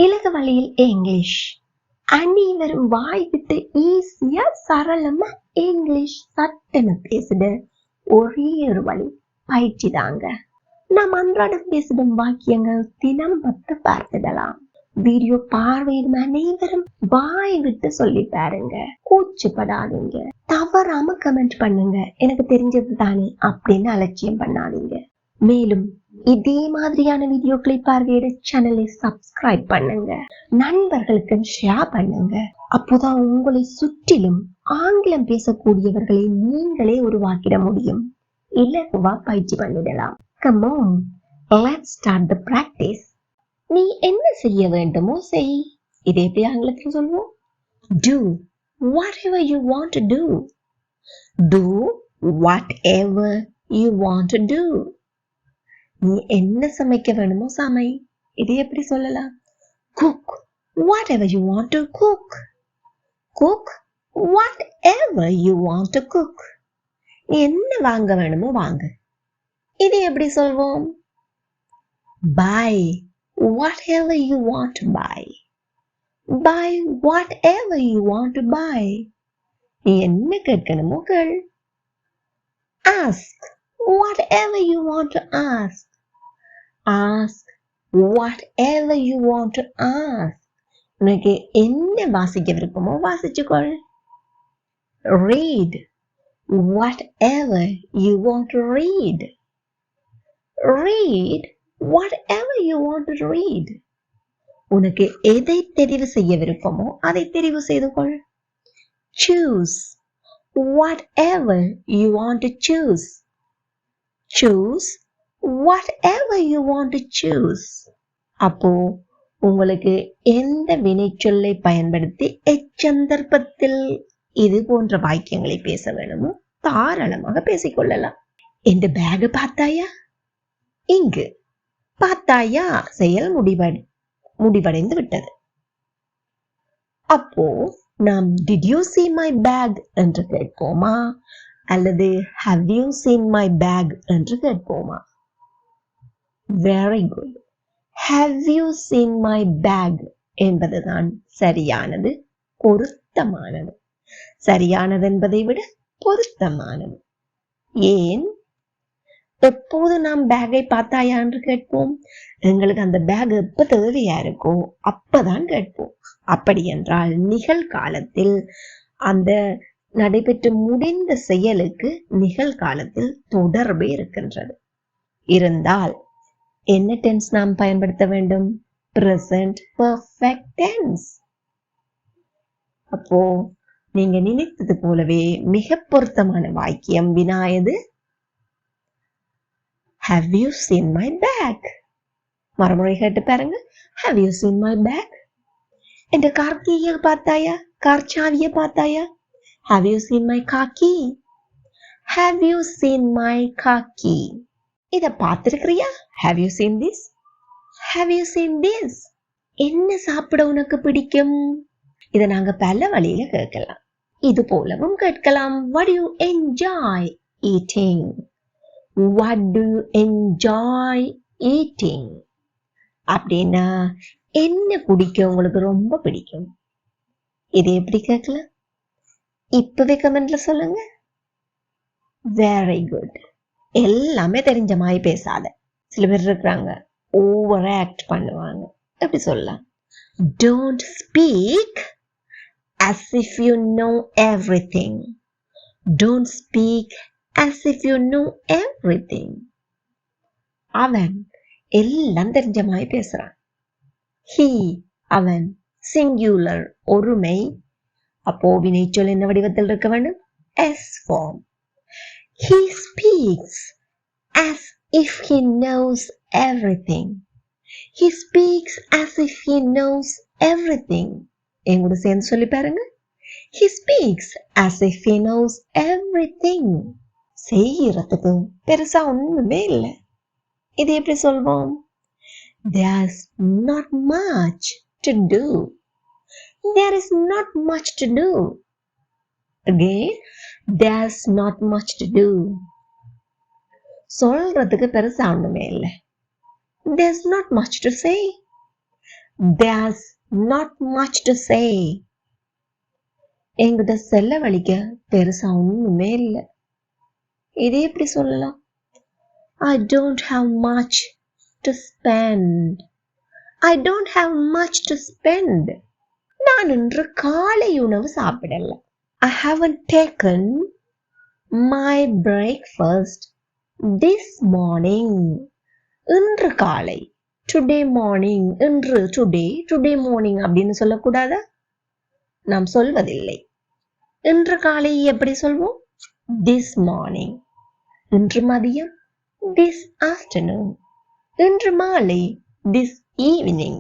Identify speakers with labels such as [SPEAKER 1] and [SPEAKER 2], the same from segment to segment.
[SPEAKER 1] இலகு வழியில் இங்கிலீஷ். அனைவரும் வாய் விட்டு ஈஸியா சரளமா இங்கிலீஷ் சட்டென பேசுட ஒரே ஒரு வழி பயிற்சி தாங்க. நாம் அன்றாடம் பேசிடும் வாக்கியங்கள் தினம் 10 பார்த்துடலாம். வீடியோ பார்வையிடும் அனைவரும் வாய் விட்டு சொல்லி பாருங்க. கூச்சப்படாதீங்க. தவறாம கமெண்ட் பண்ணுங்க. எனக்கு தெரிஞ்சது தானே அப்படின்னு அலட்சியம் பண்ணாதீங்க. மேலும் இதே மாதிரியான வீடியோக்களை பார்வையிட சேனலை சப்ஸ்கிரைப் பண்ணுங்க. நண்பர்களுக்கு ஷேர் பண்ணுங்க. அப்போதான் உங்களை சுற்றிலும் ஆங்கிலம் பேசக்கூடியவர்களை நீங்களே உருவாக்கிட முடியும். இலகுவா பயிற்சி பண்ணிடலாம். Come on, let's start the practice. நீ என்ன செய்ய வேண்டுமோ செய். இதே எப்படி ஆங்கிலத்தில் சொல்வோம்? Do whatever you want to do. Do whatever you want to do. நீ என்ன சமைக்க வேணுமோ சமை. இதே எப்படி சொல்லலாம்? Cook whatever you want to cook. Cook whatever you want to cook. நீ என்ன வாங்க வேணுமோ வாங்க. இது எப்படி சொல்வோம்? Buy whatever you want to buy. Buy whatever you want to buy. நீ என்ன கேட்கணுமோ கேள். Ask whatever you want to ask. Ask whatever you want to ask. உனக்கு என்ன வாசிக்க விருப்பமோ வாசிச்சுக்கொள். Read whatever you want to read. Read whatever you want to read. உனக்கு எதை தெரிவு செய்ய விருப்பமோ அதை தெரிவு செய்து கொள். Choose whatever you want to choose. Choose whatever you want to choose. அப்போ உங்களுக்கு எந்த வினைச்சொல்லை பயன்படுத்தி எச்சந்தர்ப்பத்தில் இது போன்ற வாக்கியங்களை பேச வேணுமோ தாராளமாக பேசிக்கொள்ளலாம். இந்த பேக் பார்த்தாயா? இங்கு பார்த்தாயா செயல் முடிவடைந்து விட்டது. அப்போ நாம் did you see my bag என்று கேட்போமா அல்லது have you seen my bag என்று கேட்போமா? Very good. Have you seen my bag என்பதுதான் சரியானது, பொருத்தமானது. சரியானது என்பதை விட பொருத்தமானது. ஏன்? எப்போது நாம் பேக்கை பார்த்தாயா என்று கேட்போம்? எங்களுக்கு அந்த பேக் எப்ப தேவையா இருக்கோ அப்பதான் கேட்போம். அப்படி என்றால் நிகழ்காலத்தில் அந்த நடைபெற்று முடிந்த செயலுக்கு நிகழ்காலத்தில் தொடர்பு இருக்கின்றது. இருந்தால் என்ன டென்ஸ் நாம் பயன்படுத்த வேண்டும்? Present perfect tense. அப்போ நீங்க நினைத்தது போலவே மிக பொருத்தமான வாக்கியம் வினாயது Have you seen my bag? மறுமுறை கேட்டு பாருங்க. Have you seen my bag? என்ற கார் கீயை பார்த்தாயா? கார் சாவியை பார்த்தாயா? Have you seen my car key? Have you seen my car key? இத பார்த்திருக்கிறியா? Have you seen this? Have you seen this? என்ன சாப்பிட உனக்கு பிடிக்கும்? இத நாங்க பல வழியில கேட்கலாம். இது போலவும் கேட்கலாம். What do you enjoy eating? What do you enjoy eating? அப்படின்னா என்ன பிடிக்கும் உங்களுக்கு ரொம்ப பிடிக்கும்? இது எப்படி கேட்கலாம்? இப்பவே கமெண்ட்ல சொல்லுங்க. Very good. எல்லாமே தெரிஞ்ச மாதிரி பேசாத. சில பேர் இருக்கிறாங்க ஓவர் ஆக்ட் பண்ணுவாங்க. எப்படி சொல்லலாம்? Don't speak as if you know everything. Don't speak as if you know everything. அவன் எல்லாம் தெரிஞ்ச மாதிரி பேசுறான். He அவன் சிங்குலர் ஒருமை. அப்போ வினைச்சொல் என்ன வடிவத்தில் இருக்க வேண்டும்? S form. He speaks as if he knows everything. He speaks as if he knows everything. எங்கூட சேர்ந்து சொல்லி பாருங்க. He speaks as if he knows everything. செய்யறதுக்கு பெருசா ஒண்ணுமே இல்லை. இது எப்படி சொல்வோம்? There's not much to do. There is not much to do. Again, there's not much to do. சொல்றதுக்கு பெருசா ஒண்ணுமே இல்லை. There's not much to say. there's not much to say. என்கிட்ட செலவழிக்க பெருசா ஒண்ணுமே இல்லை. இதே எப்படி சொல்லலாம்? I don't have much to spend. I don't have much to spend. நான் இன்று காலை உணவு சாப்பிடல. I haven't taken my breakfast this morning. இன்று காலை, today morning. இன்று today morning அப்படின்னு சொல்லக்கூடாதா? நாம் சொல்வதில்லை. இன்று காலை எப்படி சொல்வோம்? This morning. இன்று மதியம் this afternoon. இன்று மாலை this evening.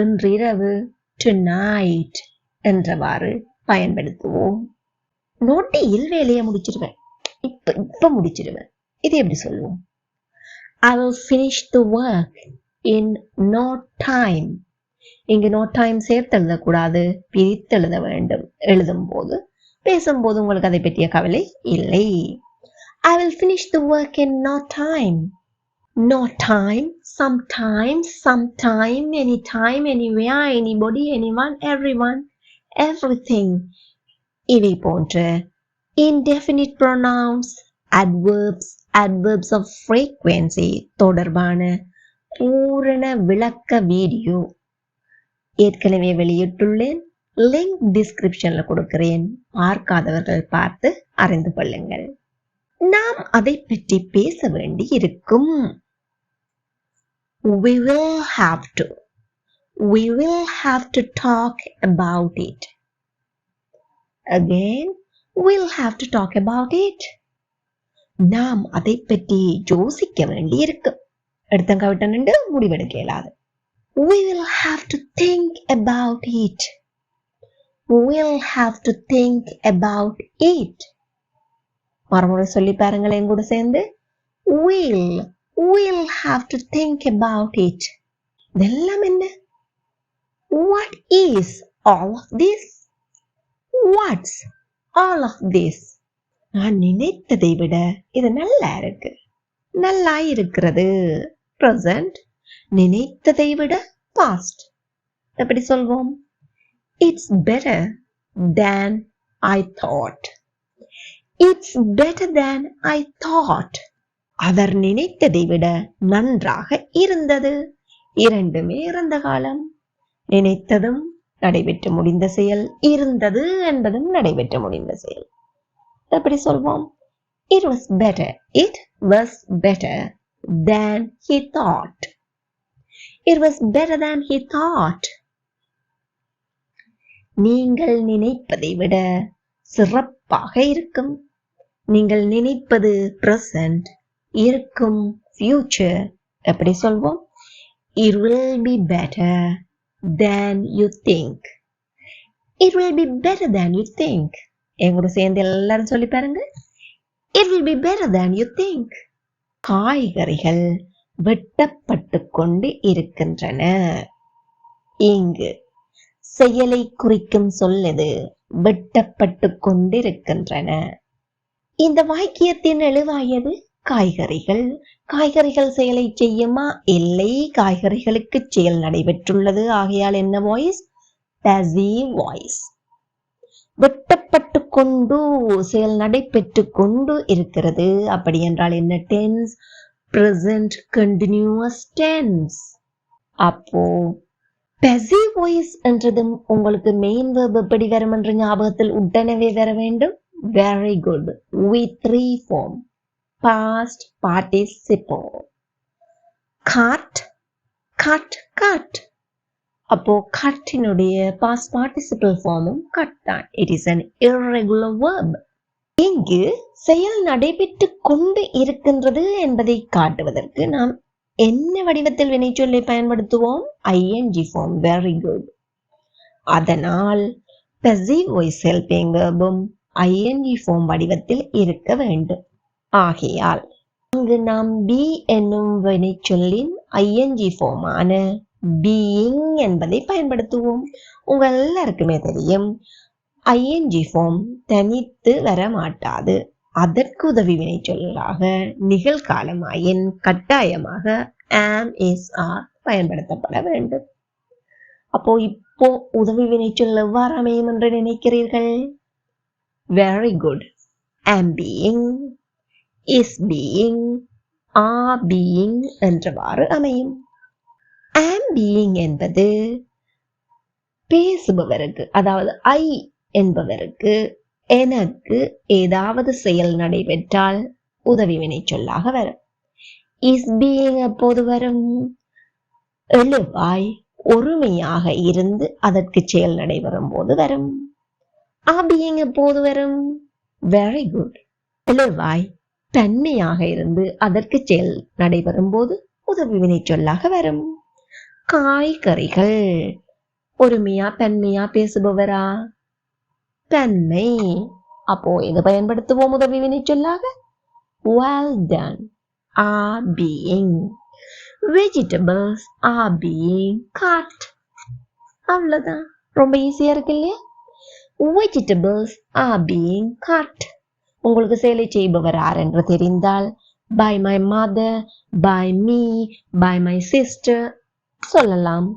[SPEAKER 1] இன்று இரவு tonight என்றவாறு பயன்படுத்துவோம். நொடியில் வேலையை முடிச்சிருவேன். இப்ப முடிச்சிருவேன். இது எப்படி சொல்லுவோம்? I will finish the work in no time. இங்கு no time சேர்த்து எழுதக்கூடாது, பிரித்து எழுத வேண்டும். எழுதும் போது, பேசும்போது உங்களுக்கு அதை பற்றிய கவலை இல்லை. I will finish the work in no time. No time, sometimes, sometime, anytime, anywhere, anybody, anyone, everyone, everything. இவை போன்ற indefinite pronouns, adverbs of frequency தொடர்பான பூரண விளக்க வீடியோ ஏற்கனவே வெளியிட்டுள்ளேன். லிங்க் டிஸ்கிரிப்ஷன்ல கொடுக்கிறேன். பார்க்காதவர்கள் பார்த்து அறிந்து கொள்ளுங்கள். நாம் அதை பற்றி பேச வேண்டி இருக்கும். We will have to talk about it. Again, we'll have to talk about it. நாம் அதை பற்றி யோசிக்க வேண்டி இருக்கு. எடுத்தங்கவிட்டு முடிவெடுக்க இயலாது. We will have to think about it. We'll have to think about it. மறுமுறை சொல்லி பாருங்கள் என் கூட சேர்ந்து. We'll have to think about it. இதெல்லாம் என்ன? What is all of this? What's all of this? நான் நினைத்ததை விட இது நல்லா இருக்கு. நல்லா இருக்கிறது. Present. நினைத்ததை விட past. எப்படி சொல்வோம்? It's better than I thought. It's better than I thought. அவர் நினைத்ததை விட நன்றாக இருந்தது. இரண்டுமே இறந்த காலம். நினைத்ததும் நடைபெற்று முடிந்த செயல், இருந்தது என்பதும் நடைபெற்று முடிந்த செயல். எப்படி சொல்வோம்? It was better than he thought. It was better than he thought. நீங்கள் நினைப்பதை விட சிறப்பாக இருக்கும். நீங்கள் நினைப்பது present, இருக்கும் future. எப்படி சொல்வோம்? It will be better than you think. It will be better than you think. எங்கூட சேர்ந்து எல்லாரும் சொல்லி பாருங்க. It will be better than you think. காய்கறிகள் வெட்டப்பட்டு கொண்டு இருக்கின்றன. இங்கு செயலை குறிக்கும் சொல்லது வெட்டப்பட்டு கொண்டிருக்கின்றன. இந்த வாக்கியத்தின் எழுவாயது காய்கறிகள். காய்கறிகள் செயலை செய்யுமா? இல்லை. காய்கறிகளுக்கு செயல் நடைபெற்றுள்ளது. ஆகையால் என்ன வாய்ஸ்? passive voice. வெட்டப்பட்டு கொண்டு செயல் நடைபெற்று கொண்டு இருக்கிறது. அப்படி என்றால் என்ன டென்ஸ்? present continuous tense. அப்போ passive voice என்றதும் உங்களுக்கு மெயின் verb எப்படி வரும் என்ற ஞாபகத்தில் உடனே வர வேண்டும். Very good. With 3 form. Past participle. Cut, cut, cut. அப்போ கட்டினுடைய past participle formum cut தான். It is an irregular verb. இங்கு செயல் நடைபெற்று கொண்டு இருக்கின்றது என்பதை காட்டுவதற்கு நாம் என்ன வடிவத்தில் வினைச்சொல்லை பயன்படுத்துவோம்? ing form. Very good. அதனால் passive voice helping verbum ing form வடிவத்தில் இருக்க வேண்டும். ஆகையால் அங்கு நாம் be என்னும் வினைச்சொல்லின் ing forமான being என்பதை பயன்படுத்துவோம். உங்க எல்லாருக்குமே தெரியும் ing form தனித்து வர மாட்டாது. அதற்கு உதவி வினைச்சொல்லாக நிகழ்காலமாயின் கட்டாயமாக am, is, are பயன்படுத்தப்பட வேண்டும். அப்போ இப்போ உதவி வினைச்சொல் எவ்வாறு அமையும் என்று நினைக்கிறீர்கள்? Very good. am being, is being, are being என்றவாறு அமையும். am being என்பது பேசுபவருக்கு, அதாவது ஐ என்பவருக்கு எனக்கு ஏதாவது செயல் நடைபெற்றால் உதவி வினைச்சொல்லாக வரும். is being எப்போது வரும்? எழுவாய் ஒருமையாக இருந்து அதற்கு செயல் நடைபெறும் போது வரும். are being எப்போது வரும்? Very good. எழுவாய் தன்மையாக இருந்து அதற்கு செயல் நடைபெறும் போது உதவி வினைச்சொல்லாக வரும். காய்கறிகள் ஒருமையா தன்மையா பேசுபவரா? தன்மை. அப்போ எது பயன்படுத்துவோம் உதவி வினைச்சொல்லாக? well done, are being. vegetables are being cut. அவ்வளவுதான். ரொம்ப ஈஸியா இருக்கு இல்லையா? vegetables are being cut. உங்களுக்கு சேலை செய்பவர் யார் என்று தெரிந்தால் by my mother, by me, by my sister சொல்லலாம்.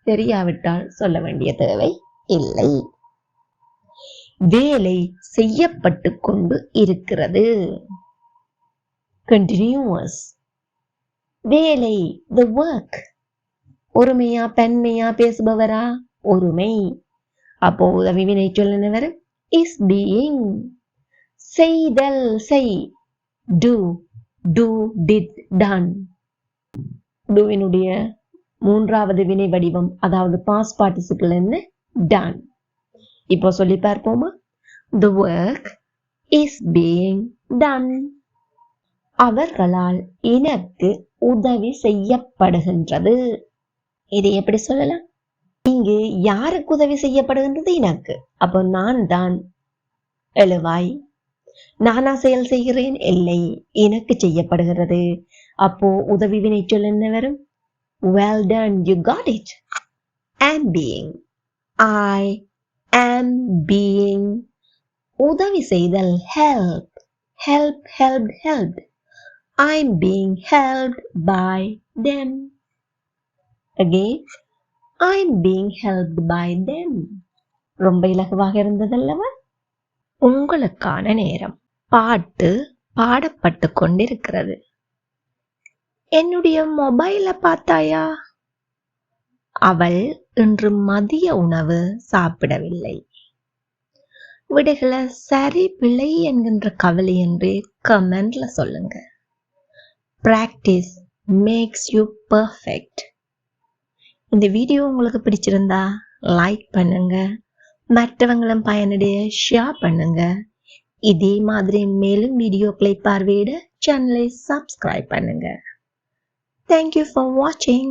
[SPEAKER 1] தெரியாவிட்டால் சொல்ல வேண்டிய தேவை இல்லை. வேலை செய்யப்பட்டு கொண்டு இருக்கிறது. continuous. வேலை the work. ஒருமையா பெண்மையா பேசுபவரா? ஒருமை. அப்போ உதவி வினைச்சொல் என்ன வரும்? is being. செய்தல் செய் do, do, did, done. doவினுடைய மூன்றாவது வினை வடிவம், அதாவது past participle என்ன? done. இப்போ சொல்லி பார்ப்போமா? the work is being done. அவர்களால் எனக்கு உதவி செய்யப்படுகின்றது. இதை எப்படி சொல்லலாம்? இங்கு யாருக்கு உதவி செய்யப்படுகின்றது? எனக்கு. அப்போ நான் தான் எழுவாய். நானா செயல் செய்கிறேன்? இல்லை, எனக்கு செய்யப்படுகிறது. அப்போ உதவி வினைச்சொல் என்ன வரும்? well done, you got it. am being. I am being. உதவி செய்தல் help, help, helped, helped. I'm being helped by them. Again, I'm being helped by them. ரொம்ப இலகுவாக இருந்ததல்லவா? உங்களுக்கான நேரம். பாட்டு பாடப்பட்டு கொண்டிருக்கிறது. என்னுடைய மொபைலை பார்த்தாயா? அவள் இன்று மதிய உணவு சாப்பிடவில்லை. விடைகளை சரி பிழை என்கின்ற கவலை என்று கமெண்ட்ல சொல்லுங்க. Practice makes you perfect. இந்த வீடியோ உங்களுக்கு பிடிச்சிருந்தா லைக் பண்ணுங்க, மற்றவங்களும் பயனடைய ஷேர் பண்ணுங்க. இதே மாதிரி மேலும் வீடியோக்களை பார்வையிட சேனலை சப்ஸ்கிரைப் பண்ணுங்க. Thank you for watching.